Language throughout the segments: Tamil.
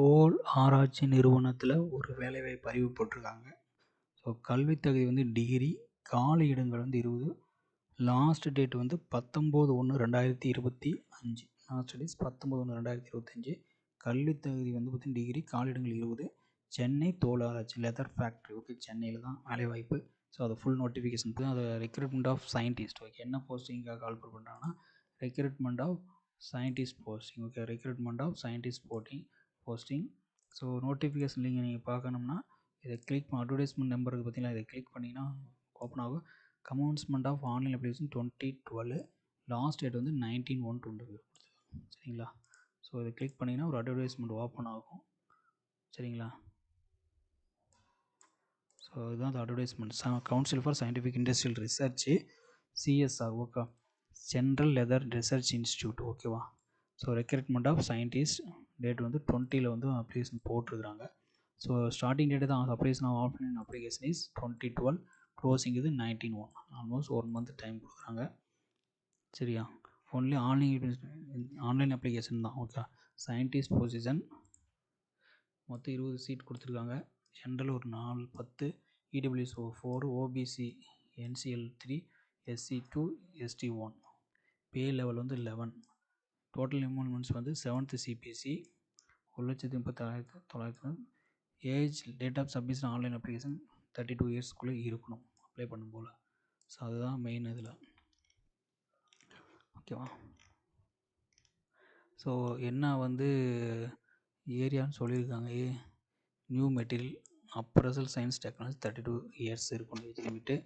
போல் ஆராய்ச்சி நிறுவனத்தில் ஒரு வேலைவாய்ப்பு அறிவு போட்டிருக்காங்க. ஸோ கல்வி தகுதி வந்து டிகிரி, காலி இடங்கள் வந்து 20. லாஸ்ட் டேட் வந்து 19/1/2025. Last date 19/1/2025. கல்வி தகுதி வந்து பார்த்திங்கன்னா டிகிரி, காலி இடங்கள் 20. சென்னை தோல் ஆராய்ச்சி லெதர் ஃபேக்ட்ரி. ஓகே, சென்னையில் தான் வேலைவாய்ப்பு. ஸோ அது ஃபுல் நோட்டிஃபிகேஷன் தான். அது ரெக்ரூட்மெண்ட் ஆஃப் சயின்டிஸ்ட். ஓகே, என்ன போஸ்டிங்காக கால் பண்ணுறாங்கன்னா recruitment of scientist posting. Okay, recruitment of scientist posting. So notification link நீங்கள் பார்க்கணும்னா இதை கிளிக் அட்வர்டைஸ்மெண்ட் நம்பருக்கு பார்த்தீங்கன்னா இதை கிளிக் பண்ணிங்கன்னா ஓப்பன் ஆகும். Commencement of online application 2012. Last date வந்து 19/1/2025. சரிங்களா? ஸோ இதை கிளிக் பண்ணிங்கன்னா ஒரு அட்வர்டைஸ்மெண்ட் ஓப்பன் ஆகும். சரிங்களா? ஸோ இதுதான் அந்த advertisement. Council for scientific industrial research, CSR. Okay, central leather research institute. ஓகேவா? So recruitment of scientist date வந்து 20ல் வந்து அப்ளிகேஷன் போட்டிருக்கிறாங்க. ஸோ ஸ்டார்டிங் டேட்டு தான் application of offline application is 2012. Closing இது 19/1. ஆல்மோஸ்ட் 1 மந்த் டைம் கொடுக்குறாங்க. சரியா? ஒன்லி ஆன்லைன் அப்ளிகேஷன் தான். ஓகே, சயின்டிஸ்ட் பொசிஷன் மொத்தம் 20 சீட் கொடுத்துருக்காங்க. ஜென்ரல் ஒரு 10, EWS 4, OBC NCL 3, SC 2, ST 1. பே லெவல் வந்து 11. டோட்டல் என்ரோல்மெண்ட்ஸ் வந்து 7th CPC 1,36,900. Age date of submission online application 32 இயர்ஸ்க்குள்ளே இருக்கணும் அப்ளை பண்ணும் போல். ஸோ அதுதான் மெயின் இதில். ஓகேவா? ஸோ என்ன வந்து ஏரியான்னு சொல்லியிருக்காங்க. New material appraisal science technology 32 years இருக்கணும் age limit.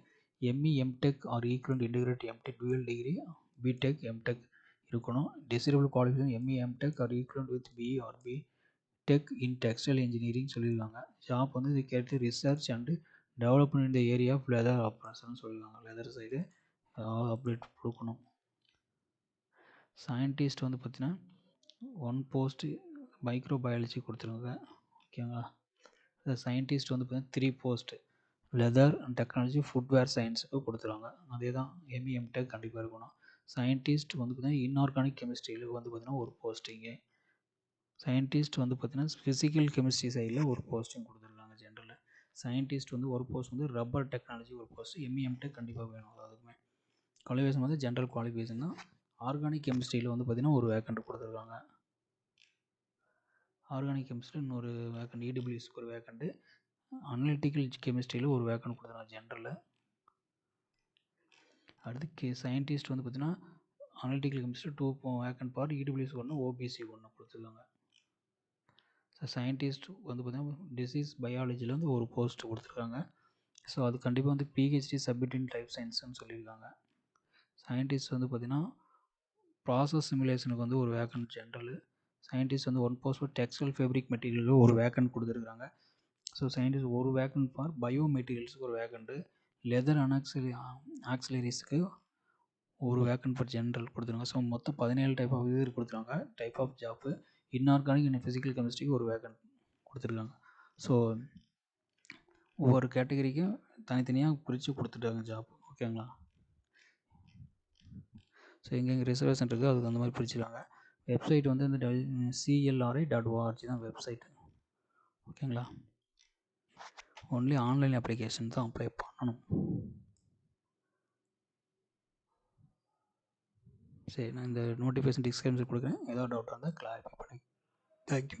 ME MTech or equivalent integrate MTech dual degree BTech MTech இருக்கணும். Desirable qualification ME MTech or equivalent with BE or B Tech in textile engineering சொல்லியிருக்காங்க. ஜாப் வந்து இது கேட்டு ரிசர்ச் அண்டு டெவலப்மெண்ட் இந்த ஏரியா ஆஃப் லெதர் ஆப்ரேஷன் சொல்லியிருக்காங்க. லெதர் சைடு அப்டேட் கொடுக்கணும். சயின்டிஸ்ட் வந்து பார்த்திங்கன்னா 1 போஸ்ட் மைக்ரோபயாலஜி கொடுத்துருக்காங்க. ஓகேங்களா? சயின்டிஸ்ட் வந்து பார்த்திங்கன்னா 3 போஸ்ட் லெதர் டெக்னாலஜி ஃபுட்வேர் சயின்ஸுக்கு கொடுத்துருவாங்க. அதே தான் எம்இ எம்டெக் கண்டிப்பாக இருக்கணும். சயின்டிஸ்ட் வந்து பார்த்திங்கன்னா இன்ஆர்கானிக் கெமிஸ்ட்ரியில் வந்து பார்த்திங்கன்னா ஒரு போஸ்டிங்கு. சயின்டிஸ்ட் வந்து பார்த்திங்கன்னா ஃபிசிக்கல் கெமிஸ்ட்ரி சைடில் ஒரு போஸ்டிங் கொடுத்துருக்காங்க ஜென்ரலில். சயின்டிஸ்ட் வந்து ஒரு போஸ்ட் வந்து ரப்பர் டெக்னாலஜி ஒரு போஸ்ட். எம்இ எம்டெக் கண்டிப்பாக வேணும். அதுக்குமே குவாலிஃபிகேஷன் வந்து ஜென்ரல் குவாலிஃபிகேஷன் தான். ஆர்கானிக் கெமிஸ்ட்ரியில் வந்து பார்த்திங்கன்னா ஒரு வேக்கண்ட் கொடுத்துருக்காங்க. ஆர்கானிக் கெமிஸ்ட்ரி இன்னொரு வேக்கண்ட், இடபிள்யூஎஸ்க்கு ஒரு வேக்கண்ட்டு, அனலிட்டிக்கல் கெமிஸ்ட்ரியில் ஒரு வேக்கண்ட் கொடுத்துருக்காங்க ஜென்ரலில். அடுத்து சயின்டிஸ்ட் வந்து பார்த்திங்கன்னா analytical chemistry 2 vacant for EWS 1, OBC 1 கொடுத்துருக்காங்க. சயின்டிஸ்ட் வந்து பார்த்திங்கன்னா டிசீஸ் பயாலஜியில் வந்து ஒரு போஸ்ட் கொடுத்துருக்காங்க. ஸோ அது கண்டிப்பாக வந்து பிஹெச்டி சப்மிட் இன் லைஃப் சயின்ஸ்னு சொல்லியிருக்காங்க. சயின்டிஸ்ட் வந்து பார்த்திங்கன்னா ப்ராசஸ் சிமுலேஷனுக்கு வந்து ஒரு வேக்கண்ட் ஜென்ரலு. சயின்டிஸ்ட் வந்து 1 போஸ்ட் ஃபார் டெக்ஸ்டைல் ஃபேப்ரிக் மெட்டீரியலுக்கு ஒரு வேக்கண்ட் கொடுத்துருக்காங்க. ஸோ சயின்டிஸ்ட் ஒரு வேக்கண்ட் ஃபார் பயோ மெட்டீரியல்ஸுக்கு ஒரு வேக்கண்ட்டு, லெதர் ஆக்சிலரிஸ்க்கு ஒரு வேக்கண்ட் ஃபார் ஜென்ரல் கொடுத்துருக்காங்க. ஸோ மொத்தம் 17 டைப் ஆஃப் இது கொடுத்துருக்காங்க, type of job. Inorganic and physical கெமிஸ்ட்ரிக்கு ஒரு வேக்கண்ட் கொடுத்துருக்காங்க. ஸோ ஒவ்வொரு கேட்டகரிக்கும் தனித்தனியாக பிரித்து கொடுத்துட்டாங்க ஜாப். ஓகேங்களா? ஸோ எங்கெங்கே ரிசர்வேஷன் இருக்குது அதுக்கு அந்த மாதிரி பிரிச்சுருக்காங்க. வெப்சைட் வந்து இந்த CLRI.org தான் வெப்சைட். ஓகேங்களா? ஒன்லி ஆன்லைன் அப்ளிகேஷன் தான் அப்ளை பண்ணணும். சரி, நான் இந்த நோட்டிஃபிகேஷன் டிஸ்கிரிப்ஷன் கொடுக்குறேன். ஏதாவது டவுட் இருந்தால் கிளாரிஃபை பண்ணி. தேங்க்யூ.